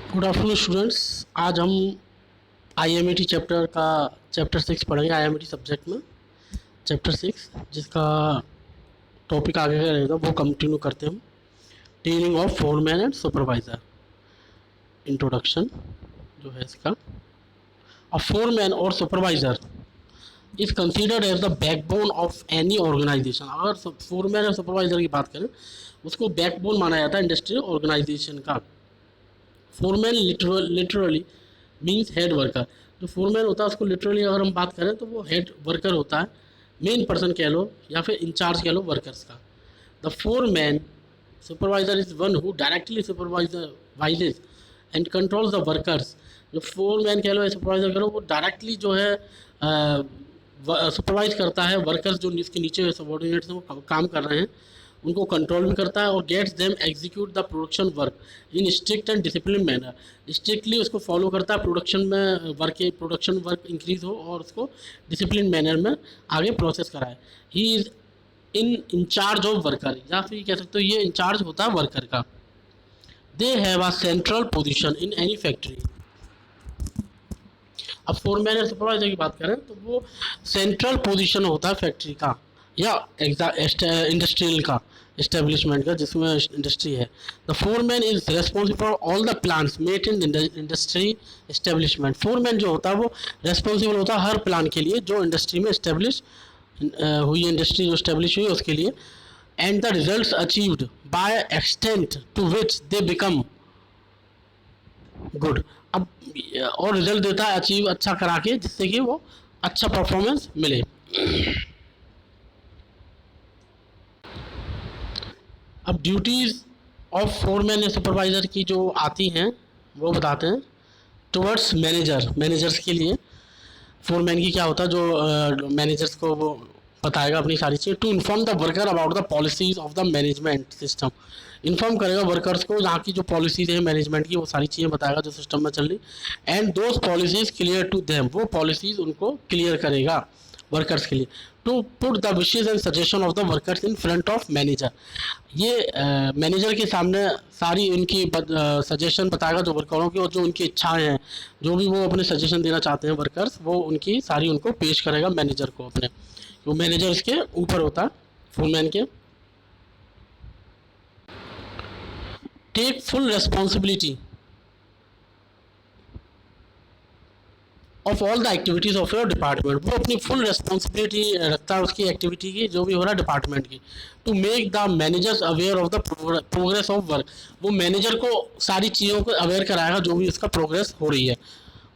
Good afternoon students. आज हम आईएमईटी chapter 6 पढ़ेंगे। आईएमईटी सब्जेक्ट में चैप्टर 6 जिसका टॉपिक आगे का रहेगा वो कंटिन्यू करते हैं हम। Training of foreman and supervisor. Introduction जो है इसका, अ फोरमैन और supervisor is considered as the backbone of any organisation. अगर फोरमैन और सुपरवाइज़र की बात करें उसको बैकबोन माना जाता है इंडस्ट्रियल ऑर्गेनाइजेशन का। Foreman literally means head worker. जो फोरमैन होता है उसको लिटरली अगर हम बात करें तो वो हेड वर्कर होता है, मेन पर्सन कह लो या फिर इंचार्ज कह लो वर्कर्स का। The foreman supervisor is one who directly supervises and controls the workers. जो फोरमैन कह लो या सुपरवाइजर कह लो वो डायरेक्टली जो है सुपरवाइज करता है वर्कर्स जो इसके नीचे सबॉर्डिनेट्स हैं वो काम कर रहे हैं, उनको कंट्रोल भी करता है और gets them execute the production work in strict and discipline manner. Strictly उसको फॉलो करता है प्रोडक्शन में प्रोडक्शन वर्क इंक्रीज हो और उसको डिसिप्लिन मैनर में आगे प्रोसेस कराए। He is incharge of worker, या फिर कह सकते हो ये इंचार्ज होता है वर्कर का। They have a central position in any factory. अब फोरमैन या सुपरवाइजर की बात करें तो वो सेंट्रल पोजीशन होता है फैक्ट्री का या इंडस्ट्रियल का, इस्टेब्लिशमेंट का जिसमें इंडस्ट्री है। The foreman is responsible for all the plans made in industry establishment. Foreman जो होता है वो रेस्पॉन्सिबल होता है हर प्लान के लिए जो इंडस्ट्री में इस्टेब्लिश हुई है, इंडस्ट्री जो इस्टेब्लिश हुई है उसके लिए। And the result achieved by extent to which they become good. अब और रिजल्ट देता है अचीव अच्छा करा के जिससे कि वो अच्छा परफॉर्मेंस मिले। अब ड्यूटीज़ ऑफ फोरमैन या सुपरवाइज़र की जो आती हैं वो बताते हैं। टुवर्ड्स मैनेजर्स के लिए फोरमैन की क्या होता है, जो मैनेजर्स को वो बताएगा अपनी सारी चीज़ें। To inform the worker about the policies of the management system. Inform करेगा वर्कर्स को जहाँ की जो पॉलिसीज़ है मैनेजमेंट की वो सारी चीज़ें बताएगा जो सिस्टम में चल रही। And those policies clear to them, वो पॉलिसीज़ उनको क्लियर करेगा वर्कर्स के लिए। To put the wishes and suggestion of the workers in front of manager. ये मैनेजर के सामने सारी उनकी सजेशन बताएगा जो वर्करों की, और जो उनकी इच्छाएं हैं, जो भी वो अपने सजेशन देना चाहते हैं वर्कर्स, वो उनकी सारी उनको पेश करेगा मैनेजर को अपने। वो मैनेजर इसके ऊपर होता है फोरमैन के। Take full responsibility of all the activities of your department. वो अपनी फुल रेस्पॉन्सिबिलिटी रखता है उसकी एक्टिविटी की, जो भी हो रहा है डिपार्टमेंट की। To make the managers aware of the progress of work. वो मैनेजर को सारी चीज़ों को अवेयर कराएगा जो भी उसका प्रोग्रेस हो रही है,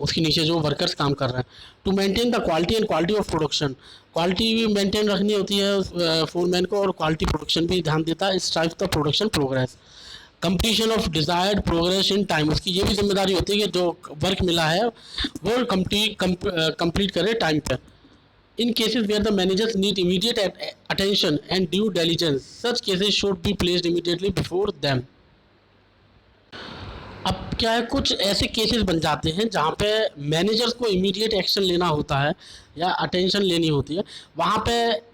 उसके नीचे जो वर्कर्स काम कर रहे हैं। To maintain the quality of production. Quality भी मेंटेन रखनी होती है फोरमैन को, और क्वालिटी प्रोडक्शन भी ध्यान देता है। इस type the production progress. Completion of desired progress in time. उसकी ये भी जिम्मेदारी होती है कि जो वर्क मिला है वो कंप्लीट करे टाइम पर। In cases where the managers need immediate attention and due diligence, such cases should be placed immediately before them. अब क्या है, कुछ ऐसे केसेस बन जाते हैं जहाँ पे मैनेजर्स को इमीडिएट एक्शन लेना होता है या अटेंशन लेनी होती है। वहाँ पे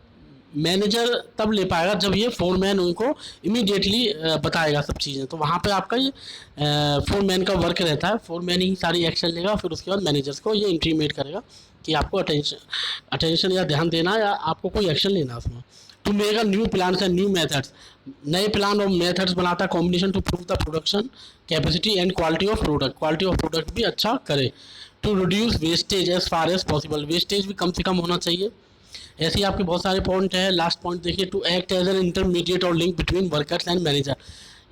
मैनेजर तब ले पाएगा जब ये फोरमैन उनको इमीडिएटली बताएगा सब चीज़ें। तो वहाँ पे आपका ये फोरमैन का वर्क रहता है, फोरमैन ही सारी एक्शन लेगा, फिर उसके बाद मैनेजर्स को ये इंटीमेट करेगा कि आपको अटेंशन या ध्यान देना या आपको कोई एक्शन लेना उसमें। To make a new plan and new methods. नए प्लान और मेथड्स बनाता है combination to prove the production capacity and quality of product भी अच्छा करे। To reduce wastage as far as possible. Wastage भी कम से कम होना चाहिए। ऐसे ही आपके बहुत सारे पॉइंट है। लास्ट पॉइंट देखिए, to act as an intermediate और link between workers and manager.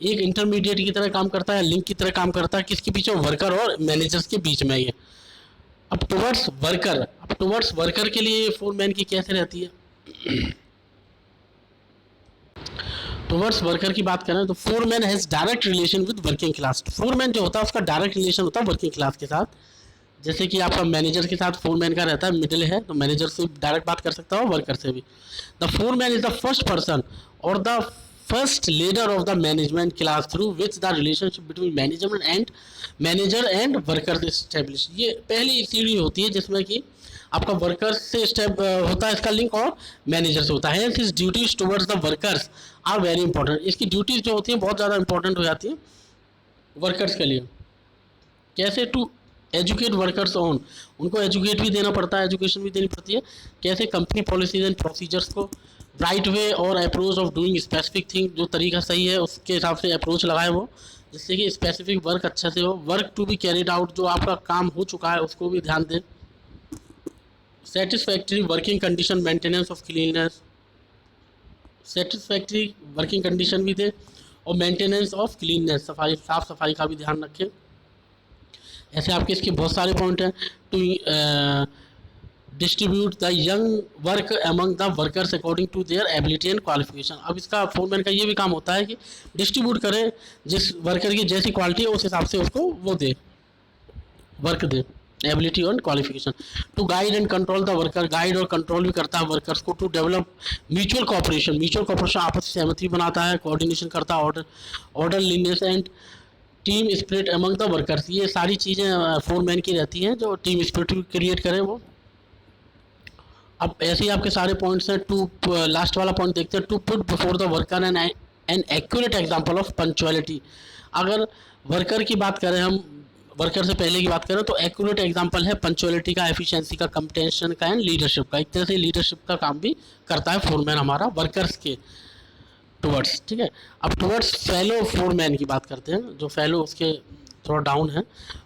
एक इंटरमीडिएट की तरह काम करता है, लिंक की तरह काम करता है, किसके बीच में, वर्कर और मैनेजर्स के बीच में। ये अब टुवर्ड्स वर्कर के लिए फोरमैन की कैसे रहती है। टुवर्ड्स वर्कर की बात करें तो foreman has direct relation with working class. Foreman जो होता है उसका डायरेक्ट रिलेशन होता है वर्किंग क्लास के साथ। जैसे कि आपका मैनेजर के साथ फोरमैन का रहता है, मिडिल है तो मैनेजर से डायरेक्ट बात कर सकता हो, वर्कर से भी। The foreman is the first person और the first leader of the management class through which the relationship between manager and worker establish. ये पहली सीढ़ी होती है जिसमें कि आपका वर्कर्स से स्टेप होता है इसका लिंक, और मैनेजर से होता है। His duties towards the workers are very important. इसकी ड्यूटीज जो होती हैं बहुत ज़्यादा इंपॉर्टेंट हो जाती हैं वर्कर्स के लिए। कैसे टू एजुकेट वर्कर्स ऑन, उनको एजुकेट भी देना पड़ता है, एजुकेशन भी देनी पड़ती है, कैसे कंपनी पॉलिसीज एंड प्रोसीजर्स को राइट वे और approach of doing specific thing, जो तरीका सही है उसके हिसाब से अप्रोच लगाए वो, जिससे कि स्पेसिफिक वर्क अच्छे से हो, work to be carried out, जो आपका काम हो चुका है उसको भी ध्यान दें, satisfactory working condition, maintenance of cleanness, satisfactory working condition भी दे और मेंटेनेंस ऑफ क्लीननेस, सफाई साफ सफाई का भी ध्यान रखें। ऐसे आपके इसके बहुत सारे पॉइंट हैं। To distribute the young work among the workers according to their ability and qualification. अब इसका फोरमैन का ये भी काम होता है कि डिस्ट्रीब्यूट करें, जिस वर्कर की जैसी क्वालिटी है उस हिसाब से उसको वो दे, वर्क दे, एबिलिटी और qualification. To guide and control the worker, guide और कंट्रोल भी करता है वर्कर्स को। To develop mutual cooperation, mutual cooperation आपस में सहमति बनाता है, कोऑर्डिनेशन करता है, orderliness and team spirit among the workers. ये सारी चीज़ें फोरमैन की रहती हैं जो टीम स्पिरिट क्रिएट करे वो। अब ऐसे ही आपके सारे पॉइंट्स हैं। टू लास्ट वाला पॉइंट देखते हैं, to put before the worker an accurate example of punctuality. अगर वर्कर की बात करें, हम वर्कर से पहले की बात करें तो एक्यूरेट एग्जांपल है पंक्चुअलिटी का, एफिशिएंसी का, कंपटेंशन का एंड लीडरशिप का। एक तरह से लीडरशिप का काम भी करता है फोरमैन हमारा वर्कर्स के टुवर्ड्स, ठीक है। अब टुवर्ड्स फेलो फोरमैन की बात करते हैं, जो फेलो उसके थोड़ा डाउन है।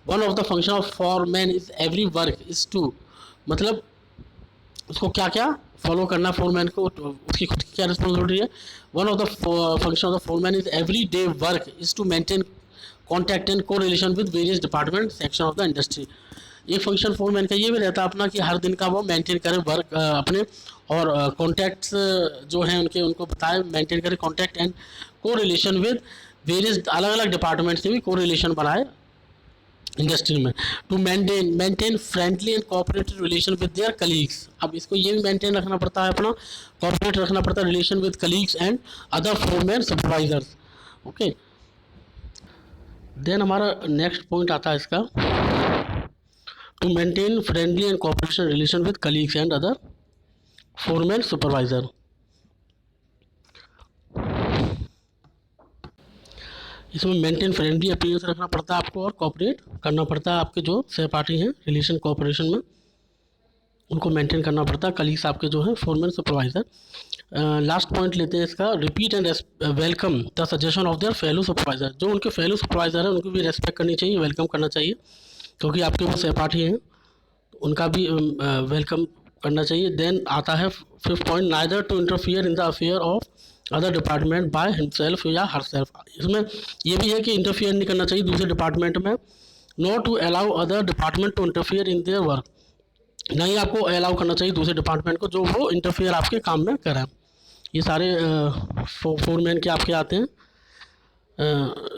One of the function of foreman is every work is to, मतलब उसको क्या क्या फॉलो करना फोरमैन को, उसकी खुद की क्या रिस्पॉन्सिबिलिटी है। One of the function of the foreman is every day work is to maintain contact and correlation with various department section of the industry. एक फंक्शन फोरमैन का ये भी रहता है अपना कि हर दिन का वो मेंटेन करे वर्क अपने, और कॉन्टैक्ट्स जो हैं उनके, उनको बताए मेंटेन करे contact and correlation with various अलग अलग डिपार्टमेंट से भी को रिलेशन बनाए इंडस्ट्री में। To maintain friendly and cooperative relation with their colleagues. अब इसको ये भी मेंटेन रखना पड़ता है अपना, कोऑपरेट रखना पड़ता है relation with colleagues and other foreman supervisors, okay. Then हमारा नेक्स्ट पॉइंट आता है इसका, to maintain friendly and cooperation relation with colleagues and other foreman supervisor. इसमें मेंटेन फ्रेंडली अपीयरेंस रखना पड़ता है आपको और कोऑपरेट करना पड़ता है, आपके जो सहपाठी हैं रिलेशन कोऑपरेशन में उनको मेंटेन करना पड़ता है, कलीग्स आपके जो हैं फोरमैन सुपरवाइजर। लास्ट पॉइंट लेते हैं इसका, repeat and welcome the suggestion of their fellow supervisor. जो उनके फेलो सुपरवाइजर हैं उनको भी रेस्पेक्ट करनी चाहिए, वेलकम करना चाहिए, क्योंकि आपके वो सहपाठी हैं, उनका भी वेलकम करना चाहिए। देन आता है fifth point, neither to interfere in the affair of other department by himself या हरसेल्फ। इसमें यह भी है कि इंटरफियर नहीं करना चाहिए दूसरे डिपार्टमेंट में। Not to allow other department to interfere in their work, नहीं आपको अलाउ करना चाहिए दूसरे डिपार्टमेंट को जो वो इंटरफियर आपके काम में करें। ये सारे फोरमैन के आपके आते हैं।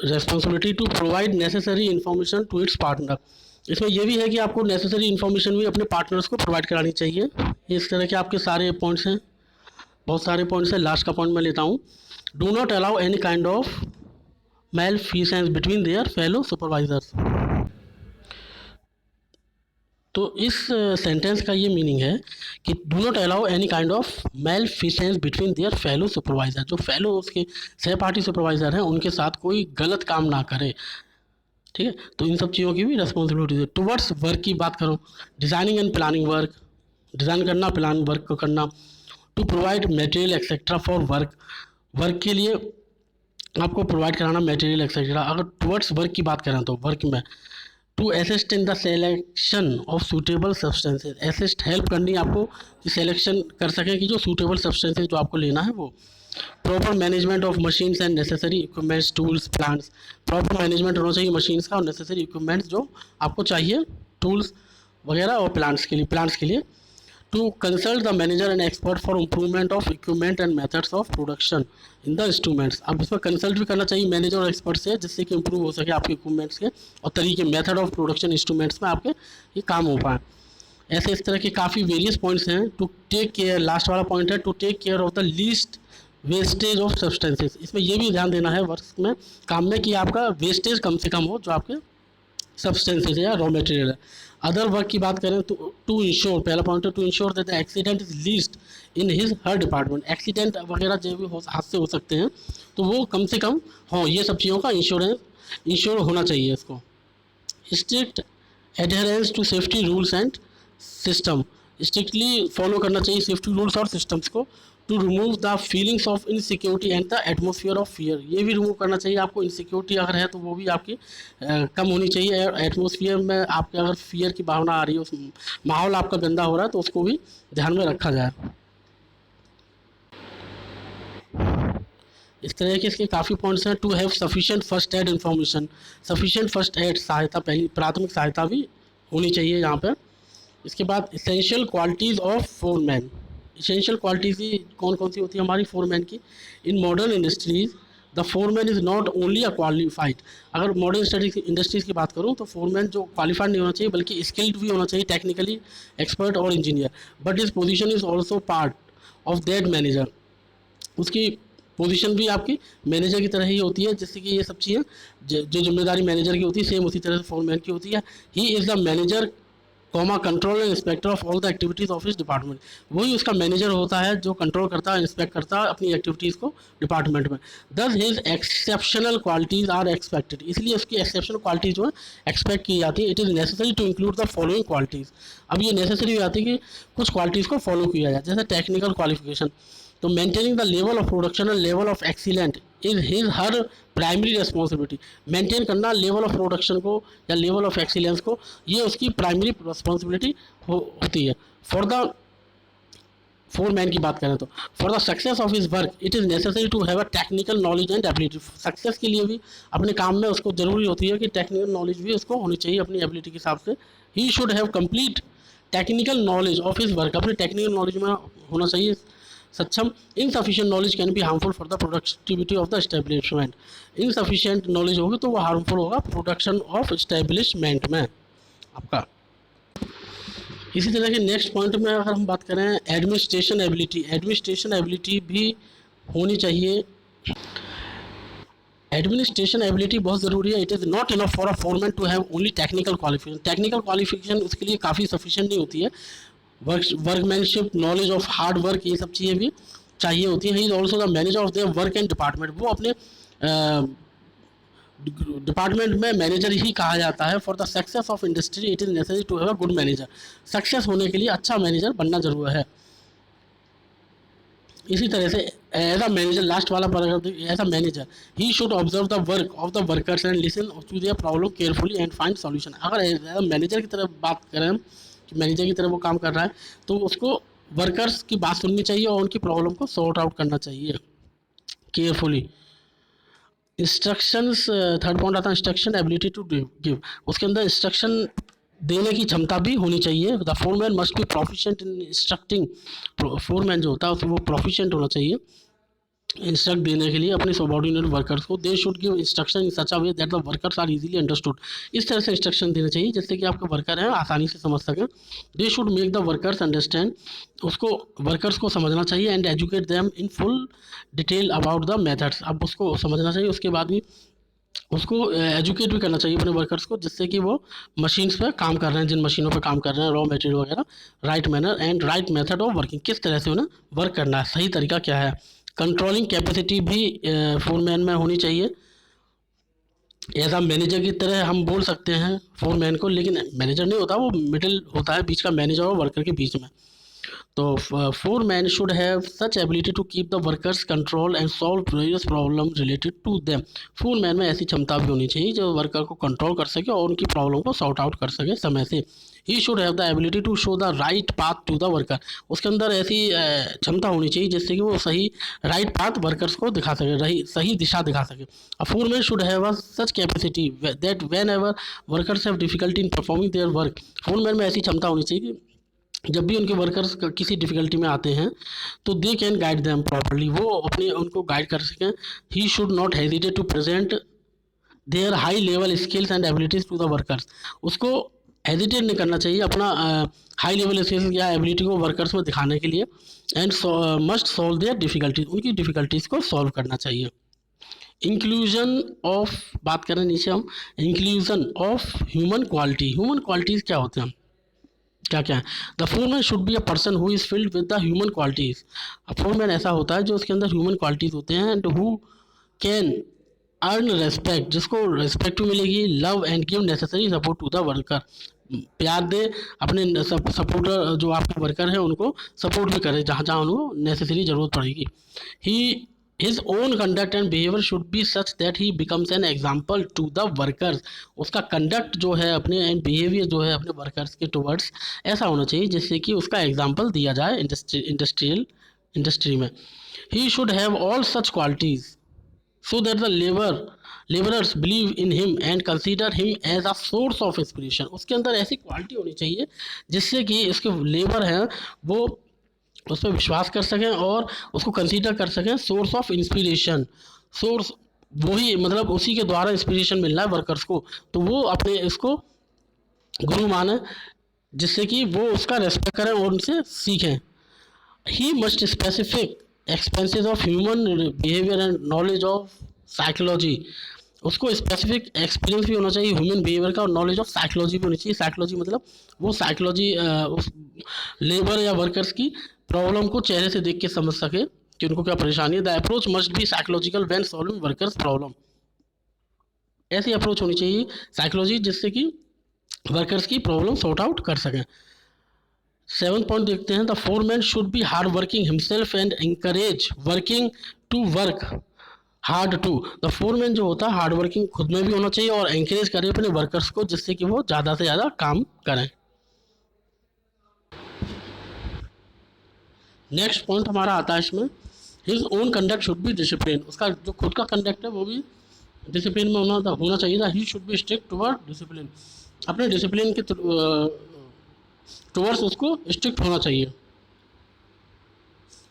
Responsibility to provide necessary information to its partner. इसमें यह भी है कि आपको नेसेसरी इन्फॉर्मेशन भी अपने पार्टनर्स को प्रोवाइड करानी चाहिए। इस तरह के आपके सारे पॉइंट्स हैं, बहुत सारे पॉइंट्स हैं। लास्ट का पॉइंट मैं लेता हूँ, do not allow any kind of malfeasance between their fellow supervisors. तो इस सेंटेंस का ये मीनिंग है कि do not allow any kind of malfeasance between their fellow supervisor. जो फेलो उसके सहपाठी सुपरवाइजर हैं उनके साथ कोई गलत काम ना करे, ठीक है। तो इन सब चीज़ों की भी रिस्पॉन्सिबिलिटी है। टुवर्ड्स वर्क की बात करूँ, designing and planning work, design करना, प्लान वर्क को करना। To provide material etcetera for work, work के लिए आपको प्रोवाइड कराना मटेरियल एक्सेट्रा। अगर टुवर्ड्स वर्क की बात करें तो वर्क में to assist in the selection of suitable substances, assist help करनी आपको कि सेलेक्शन कर सकें कि जो सूटेबल सब्सटेंसेज जो आपको लेना है वो। Proper management of machines and necessary equipments, tools, plants. Proper management होना चाहिए मशीन्स का और नेसेसरी इक्विपमेंट्स जो आपको चाहिए, टूल्स वगैरह और प्लांट्स के लिए। To consult the manager and expert for improvement of equipment and methods of production in the instruments. अब इसमें कंसल्ट भी करना चाहिए मैनेजर और एक्सपर्ट से, जिससे कि इम्प्रूव हो सके आपके इक्विपमेंट्स के और तरीके, मेथड ऑफ प्रोडक्शन इंस्ट्रूमेंट्स में आपके ये काम हो पाए। ऐसे इस तरह के काफ़ी वेरियस पॉइंट्स हैं। टू टेक केयर, लास्ट वाला पॉइंट है, to take care of the least wastage of substances. इसमें यह भी ध्यान देना है वर्क में, काम में, कि आपका वेस्टेज कम से कम हो जो आपके सब्सटेंसेज है या रॉ मटेरियल है। अदर वर्क की बात करें तो टू इंश्योर, पहला पॉइंट है to ensure that the accident is least in his her department. Accident वगैरह जो भी हादसे हो सकते हैं तो वो कम से कम हो, ये सब चीज़ों का इंश्योर होना चाहिए इसको। Strict adherence to safety rules and system, strictly follow करना चाहिए सेफ्टी रूल्स और सिस्टम्स को। To remove the feelings of insecurity and the atmosphere of fear, ये भी रिमूव करना चाहिए आपको। इनसिक्योरिटी अगर है तो वो भी आपकी कम होनी चाहिए। एटमोसफियर में आपके अगर फियर की भावना आ रही है, उस माहौल आपका गंदा हो रहा है, तो उसको भी ध्यान में रखा जाए। इस तरह के इसके काफ़ी पॉइंट्स हैं। To have sufficient first aid information, sufficient first aid सहायता, पहली प्राथमिक सहायता भी होनी चाहिए यहाँ पर। इसके बाद essential qualities of foreman, essential qualities ही कौन कौन सी होती है हमारी फोरमैन की। In modern industries the foreman is not only a qualified, अगर मॉडर्न इंडस्ट्रीज़ की बात करूँ तो फोरमैन जो क्वालिफाइड नहीं होना चाहिए बल्कि स्किल्ड भी होना चाहिए, टेक्निकली एक्सपर्ट और इंजीनियर। बट इस position is also part of that manager, उसकी पोजीशन भी आपकी मैनेजर की तरह ही होती है, जिससे कि ये सब चीज़ें जो जिम्मेदारी मैनेजर की होती है सेम उसी तरह से फोरमैन की होती है। He is the manager comma control and inspector of all the activities of his department, वही उसका मैनेजर होता है जो कंट्रोल करता है, इंस्पेक्ट करता है अपनी एक्टिविटीज़ को डिपार्टमेंट में। Thus his exceptional qualities are expected, इसलिए उसकी एक्सेप्शनल क्वालिटीज़ जो है एक्सपेक्ट की जाती है। It is necessary to include the following qualities, अब ये नेसेसरी हो जाती है कि कुछ क्वालिटीज़ को फॉलो किया जाए, जैसे टेक्निकल क्वालिफिकेशन। तो maintaining the level of production and level of excellent is his her primary responsibility, maintain करना लेवल ऑफ प्रोडक्शन को या लेवल ऑफ एक्सीलेंस को, ये उसकी प्राइमरी रिस्पॉन्सिबिलिटी होती है। फॉर द फोरमैन की बात करें तो for the success of his work it is necessary to have a technical knowledge and ability, success के लिए भी अपने काम में उसको ज़रूरी होती है कि टेक्निकल नॉलेज भी उसको होनी चाहिए अपनी एबिलिटी के हिसाब से। He should have complete technical knowledge of his work, अपने टेक्निकल नॉलेज में होना चाहिए सक्षम। Insufficient knowledge can be harmful for the productivity of the establishment, insufficient knowledge होगी तो वो हार्मफुल होगा प्रोडक्शन ऑफ एस्टेब्लिशमेंट में आपका। इसी तरह के नेक्स्ट पॉइंट में अगर हम बात करें एडमिनिस्ट्रेशन एबिलिटी, एडमिनिस्ट्रेशन एबिलिटी भी होनी चाहिए। एडमिनिस्ट्रेशन एबिलिटी बहुत ज़रूरी है। It is not enough for a foreman to have only technical qualification, technical qualification उसके लिए काफ़ी सफिशिएंट नहीं होती है। Workmanship, knowledge of hard work, ये सब चीज़ें भी चाहिए होती है। He is also the manager of their work and department, वो अपने डिपार्टमेंट में मैनेजर ही कहा जाता है। For the success of industry it is necessary to have a good manager, success होने के लिए अच्छा मैनेजर बनना जरूर है। इसी तरह से एज अ मैनेजर, लास्ट वाला paragraph, as a manager he should observe the work of the workers and listen to their problem carefully and find solution. अगर एज अ मैनेजर की तरफ बात करें हम कि मैनेजर की तरफ वो काम कर रहा है तो उसको वर्कर्स की बात सुननी चाहिए और उनकी प्रॉब्लम को सॉर्ट आउट करना चाहिए केयरफुली। इंस्ट्रक्शंस, थर्ड पॉइंट आता है इंस्ट्रक्शन एबिलिटी टू गिव, उसके अंदर इंस्ट्रक्शन देने की क्षमता भी होनी चाहिए। The foreman must be proficient in instructing, foreman जो होता है वो प्रोफिशिएंट होना चाहिए इंस्ट्रक्ट देने के लिए अपने सबॉर्डिनेट वर्कर्स को। They should give instruction in such a way that the workers are easily understood, इस तरह से इंस्ट्रक्शन देने चाहिए जिससे कि आपके वर्कर हैं आसानी से समझ सकें। They should make the workers understand, उसको वर्कर्स को समझना चाहिए। And educate them in full detail about the methods, अब उसको समझना चाहिए, उसके बाद भी उसको एजुकेट भी करना चाहिए अपने वर्कर्स को, जिससे कि वो मशीन्स पे काम कर रहे हैं, जिन मशीनों पे काम कर रहे हैं, रॉ मटेरियल वगैरह, right manner and right method of working, किस तरह से उन्हें वर्क करना है, सही तरीका क्या है। कंट्रोलिंग कैपेसिटी भी फोरमैन में होनी चाहिए। एज आ मैनेजर की तरह हम बोल सकते हैं फोरमैन को, लेकिन मैनेजर नहीं होता, वो मिडिल होता है बीच का, मैनेजर और वर्कर के बीच में। तो foreman should have such ability to keep the workers control and solve various problem related to them, foreman में ऐसी क्षमता भी होनी चाहिए जो वर्कर को कंट्रोल कर सके और उनकी प्रॉब्लम को सॉर्ट आउट कर सके समय से। He should have the ability to show the right path to the worker, उसके अंदर ऐसी क्षमता होनी चाहिए जिससे कि वो सही राइट पाथ वर्कर्स को दिखा सके, सही दिशा दिखा सके। A foreman should have a such capacity that whenever workers have difficulty in performing their work, foreman में ऐसी क्षमता होनी चाहिए कि जब भी उनके वर्कर्स किसी डिफ़िकल्टी में आते हैं तो they can guide them properly, वो अपने उनको गाइड कर सकें। He should not hesitate to present their high level skills and abilities to the workers, उसको हेजिटेट नहीं करना चाहिए अपना हाई लेवल स्किल्स या एबिलिटी को वर्कर्स में दिखाने के लिए। And must solve their difficulties, उनकी डिफ़िकल्टीज़ को सॉल्व करना चाहिए। इंक्लूजन ऑफ बात करें नीचे हम, inclusion of human quality, human qualities क्या होते हैं, क्या क्या है। The foreman should be a person who is filled with the human qualities, foreman ऐसा होता है जो उसके अंदर ह्यूमन क्वालिटीज़ होते हैं and who can earn respect, जिसको रेस्पेक्ट भी मिलेगी, love and give necessary support to the worker, प्यार दे अपने सपोर्टर जो आपके वर्कर हैं उनको सपोर्ट भी करे जहाँ जहाँ उनको नेसेसरी ज़रूरत पड़ेगी। He his own conduct and behaviour should be such that he becomes an example to the workers, उसका कंडक्ट जो है अपने एंड बिहेवियर जो है अपने वर्कर्स के टुवर्ड्स ऐसा होना चाहिए जिससे कि उसका एग्जाम्पल दिया जाए इंडस्ट्री में। He should have all such qualities so that the laborers believe in him and consider him as a source of inspiration, उसके अंदर ऐसी क्वालिटी होनी चाहिए जिससे कि इसके लेबर हैं वो उस पर विश्वास कर सकें और उसको कंसीडर कर सकें सोर्स ऑफ इंस्पिरेशन। सोर्स वही मतलब उसी के द्वारा इंस्पिरेशन मिल रहा है वर्कर्स को, तो वो अपने इसको गुरु माने जिससे कि वो उसका रेस्पेक्ट करें और उनसे सीखें। He must specific expenses of human behaviour and knowledge of psychology, उसको स्पेसिफिक एक्सपीरियंस भी होना चाहिए ह्यूमन बिहेवियर का और नॉलेज ऑफ साइकोलॉजी भी होनी चाहिए। साइकोलॉजी मतलब वो साइकोलॉजी उस लेबर या वर्कर्स की प्रॉब्लम को चेहरे से देख के समझ सके कि उनको क्या परेशानी है। The approach must be psychological when solving workers problem, ऐसी अप्रोच होनी चाहिए साइकोलॉजी जिससे कि वर्कर्स की प्रॉब्लम सॉर्ट आउट कर सकें। 7 पॉइंट देखते हैं। The foreman should be hard working himself and encourage working to work hard too, the foreman जो होता है हार्ड वर्किंग खुद में भी होना चाहिए और एंकरेज करे अपने वर्कर्स को जिससे कि वो ज़्यादा से ज़्यादा काम करें। नेक्स्ट पॉइंट हमारा आता है इसमें, his own conduct should be discipline, उसका जो खुद का कंडक्ट है वो भी डिसिप्लिन में होना चाहिए था। He should be strict toward discipline, अपने डिसिप्लिन के टुवर्ड्स उसको स्ट्रिक्ट होना चाहिए।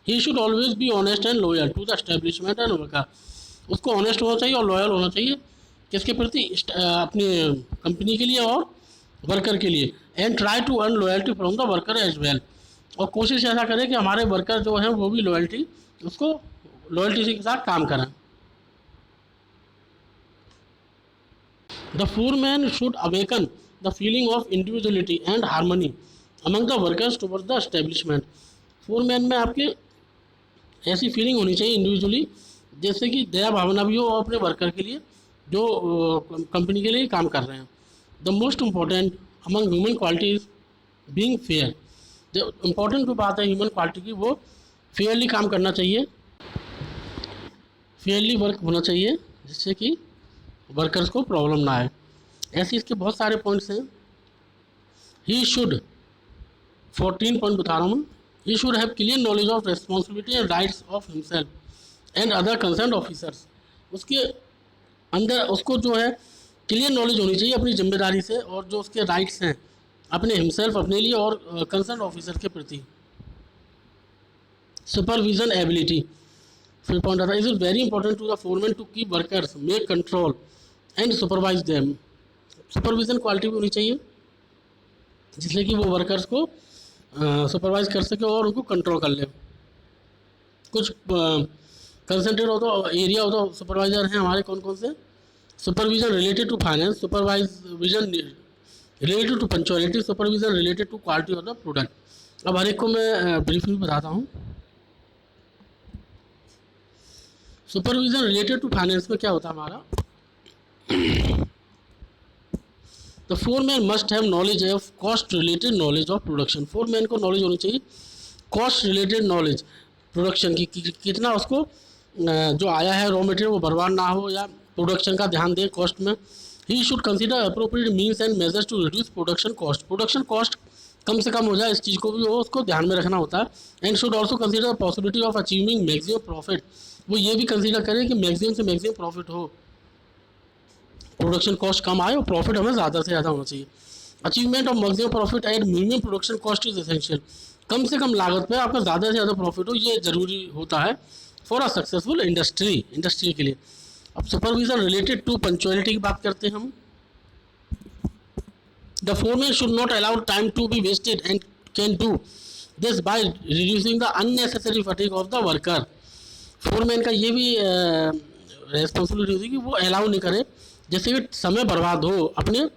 He should always be honest and loyal to the establishment and worker, उसको ऑनेस्ट होना चाहिए और लॉयल होना चाहिए किसके प्रति, अपनी कंपनी के लिए और वर्कर के लिए। And try to earn loyalty from the worker as well, और कोशिश ऐसा करें कि हमारे वर्कर जो हैं वो भी लॉयल्टी के साथ काम करें। The foreman should awaken the feeling of individuality and harmony among the workers towards the establishment, foreman में आपके ऐसी फीलिंग होनी चाहिए इंडिविजुअली जैसे कि दया भावना भी हो अपने वर्कर के लिए जो कंपनी के लिए काम कर रहे हैं। The most important among human qualities being fair, जो इम्पोर्टेंट जो बात है ह्यूमन क्वालिटी की वो फेयरली काम करना चाहिए, फेयरली वर्क होना चाहिए जिससे कि वर्कर्स को प्रॉब्लम ना आए। ऐसे इसके बहुत सारे पॉइंट्स हैं। ही शुड 14 पॉइंट बता रहा हूँ। ही should have clear knowledge of responsibility and rights of himself and other concern officers, उसके अंदर उसको जो है क्लियर नॉलेज होनी चाहिए अपनी जिम्मेदारी से और जो उसके राइट्स हैं अपने हिमसेल्फ अपने लिए और कंसर्न ऑफिसर के प्रति। सुपरविजन एबिलिटी, फिर पॉइंट आता है, is it very important to the foreman to keep workers make control and supervise them, supervision quality भी होनी चाहिए जिससे कि वो वर्कर्स को सुपरवाइज कर सके और उनको कंट्रोल कर ले। कुछ कंसंट्रेट होता एरिया होता सुपरवाइजर हैं हमारे कौन कौन से, supervision related to finance, supervision related to punctuality, supervision related to quality of the product. अब हर एक को मैं ब्रीफली बताता हूँ। सुपरविजन रिलेटेड टू फाइनेंस में क्या होता है हमारा, the foreman must have knowledge of cost related knowledge of production, foreman को नॉलेज होनी चाहिए कॉस्ट रिलेटेड नॉलेज प्रोडक्शन की, कितना उसको जो आया है रॉ मटेरियल वो बर्बाद ना हो या प्रोडक्शन का ध्यान दे कॉस्ट में। He should consider appropriate means and measures to reduce production cost कम से कम हो जाए, इस चीज़ को भी वो उसको ध्यान में रखना होता है। And should also consider possibility of achieving maximum profit, वो ये भी कंसिडर करें कि मैक्सिमम से मैक्सिमम प्रॉफिट हो, प्रोडक्शन कॉस्ट कम आए और प्रॉफिट हमें ज़्यादा से ज़्यादा होना चाहिए। Achievement of maximum profit at minimum production cost is essential, कम से कम लागत पे आपका ज़्यादा से ज़्यादा प्रॉफिट हो ये ज़रूरी होता है फॉर अ सक्सेसफुल इंडस्ट्री के लिए। अब सुपरविजन रिलेटेड टू पंचुअलिटी की बात करते हैं हम। The foreman should not allow time to be wasted and can do this by reducing the unnecessary fatigue of the worker, foreman का ये भी रेस्पॉन्सिबिलिटी होती है कि वो अलाउ नहीं करे जैसे कि समय बर्बाद हो अपने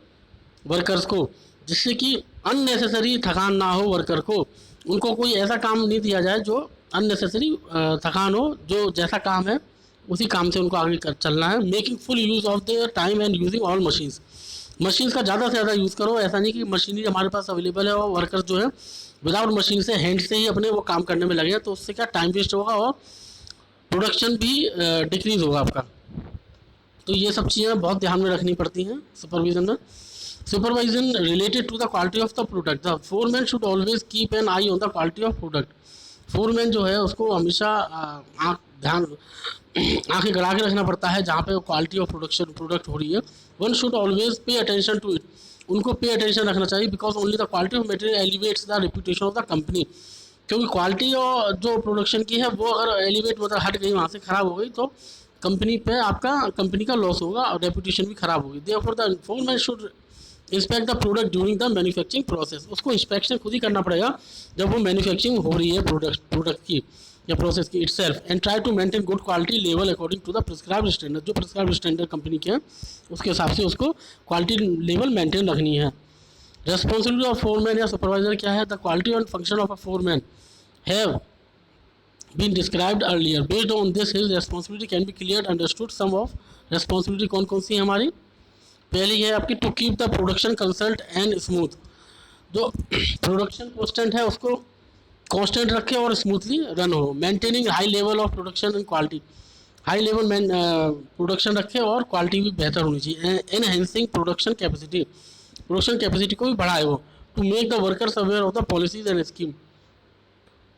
वर्कर्स को, जिससे कि अननेसेसरी थकान ना हो वर्कर को, उनको कोई ऐसा काम नहीं दिया जाए जो अननेसेसरी थकान हो, जो जैसा काम है उसी काम से उनको आगे चलना है। Making full use of their time and using all machines, machines का ज़्यादा से ज़्यादा यूज़ करो। ऐसा नहीं कि मशीनरी हमारे पास अवेलेबल है और वर्कर्स जो है विदाउट मशीन से हैंड से ही अपने वो काम करने में लगे हैं, तो उससे क्या टाइम वेस्ट होगा और प्रोडक्शन भी डिक्रीज होगा आपका। तो ये सब चीज़ें बहुत ध्यान में रखनी पड़ती हैं सुपरविजन में। Supervision related to the quality of the product, the foreman should always keep an eye on the quality of product. Foreman जो है उसको हमेशा आंखें गड़ा के रखना पड़ता है जहाँ पे क्वालिटी ऑफ प्रोडक्ट हो रही है। One should always pay attention to it, उनको पे अटेंशन रखना चाहिए, because only the quality of material elevates the reputation of the company. क्योंकि क्वालिटी और जो प्रोडक्शन की है वो अगर एलिवेट मतलब हट गई, वहाँ से ख़राब हो गई, तो कंपनी पे आपका कंपनी का लॉस होगा और रेपुटेशन भी ख़राब होगी। Therefore the foreman should inspect the product during the manufacturing process, उसको इंस्पेक्शन खुद ही करना पड़ेगा जब वो मैन्युफैक्चरिंग हो रही है प्रोडक्ट की या प्रोसेस की itself, and try to maintain good quality level according to the prescribed standard, जो प्रिस्क्राइब्ड स्टैंडर्ड कंपनी के हैं उसके हिसाब से उसको क्वालिटी लेवल मेंटेन रखनी है। रेस्पॉन्सिबिलिटी ऑफ फोरमैन या सुपरवाइजर क्या है? The quality and function of a foreman have been described earlier. Based on this, his responsibility can be clearly understood. Some of responsibility कौन कौन सी है हमारी? पहली है आपकी to keep the production consult and smooth, जो प्रोडक्शन कॉन्स्टेंट है उसको कांस्टेंट रखे और स्मूथली रन हो। Maintaining high level of production and quality, high level production रखे और क्वालिटी भी बेहतर होनी चाहिए। एनहेंसिंग प्रोडक्शन कैपेसिटी को भी बढ़ाए वो। To make the workers aware of the policies and scheme,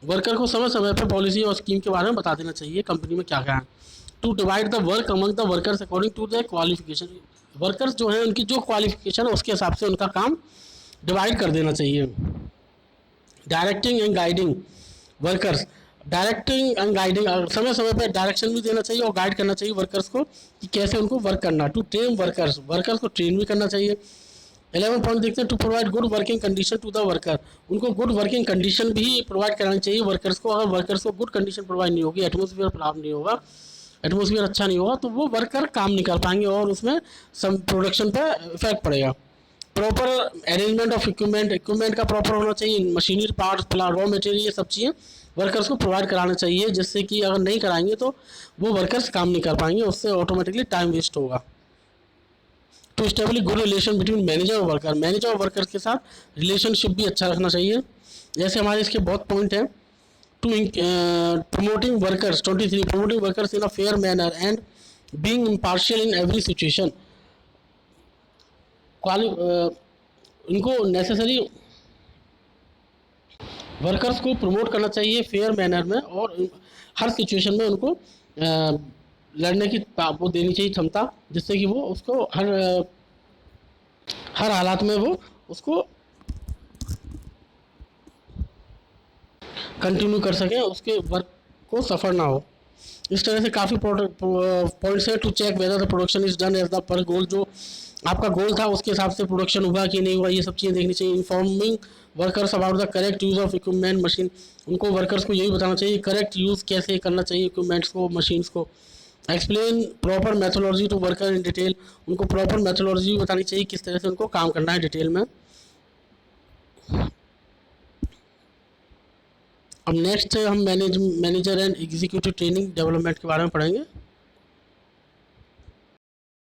worker को समय समय पर पॉलिसी और स्कीम के बारे में बता देना चाहिए कंपनी में क्या क्या है। To divide the work among the workers according to the qualification, workers जो हैं उनकी जो क्वालिफिकेशन है उसके हिसाब से उनका काम डिवाइड कर देना चाहिए। Directing and guiding workers, directing and guiding, समय समय पर डायरेक्शन भी देना चाहिए और गाइड करना चाहिए वर्कर्स को कि कैसे उनको वर्क करना। टू ट्रेन वर्कर्स, वर्कर्स को ट्रेन भी करना चाहिए। 11 पॉइंट देखते हैं, to provide good working condition to the worker, उनको गुड वर्किंग कंडीशन भी प्रोवाइड करानी चाहिए वर्कर्स को। अगर वर्कर्स को गुड कंडीशन प्रोवाइड नहीं होगी, एटमोसफियर खराब नहीं होगा, एटमोसफियर अच्छा नहीं होगा, तो वो वर्कर काम नहीं कर पाएंगे और उसमें सब प्रोडक्शन पर इफेक्ट पड़ेगा। प्रॉपर अरेंजमेंट ऑफ इक्विपमेंट का प्रॉपर होना चाहिए, मशीनरी पार्ट्स, रॉ मटेरियल, ये सब चीज़ें वर्कर्स को प्रोवाइड कराना चाहिए, जिससे कि अगर नहीं कराएंगे तो वो वर्कर्स काम नहीं कर पाएंगे, उससे ऑटोमेटिकली टाइम वेस्ट होगा। To establish good relation between manager और वर्कर, मैनेजर और वर्कर्स के साथ रिलेशनशिप भी अच्छा रखना चाहिए। जैसे हमारे इसके बहुत पॉइंट हैं। To promoting workers 23, promoting workers in a fair manner and being impartial in every situation, उनको नेसेसरी वर्कर्स को प्रमोट करना चाहिए फेयर मैनर में और हर सिचुएशन में उनको लड़ने की वो देनी चाहिए क्षमता, जिससे कि वो उसको हर हालात में वो उसको कंटिन्यू कर सकें, उसके वर्क को सफ़र ना हो। इस तरह से काफ़ी पॉइंट्स है। To check whether the production is done as the per goal, जो आपका गोल था उसके हिसाब से प्रोडक्शन हुआ कि नहीं हुआ, ये सब चीज़ें देखनी चाहिए। Informing workers about the correct use of equipment machine, उनको वर्कर्स को यही बताना चाहिए करेक्ट यूज़ कैसे करना चाहिए इक्विपमेंट्स को, मशीन्स को। Explain proper methodology to worker in detail, उनको प्रॉपर मैथोलॉजी बतानी चाहिए किस तरह से उनको काम करना है डिटेल में। अब नेक्स्ट हम manager and executive training development के बारे में पढ़ेंगे।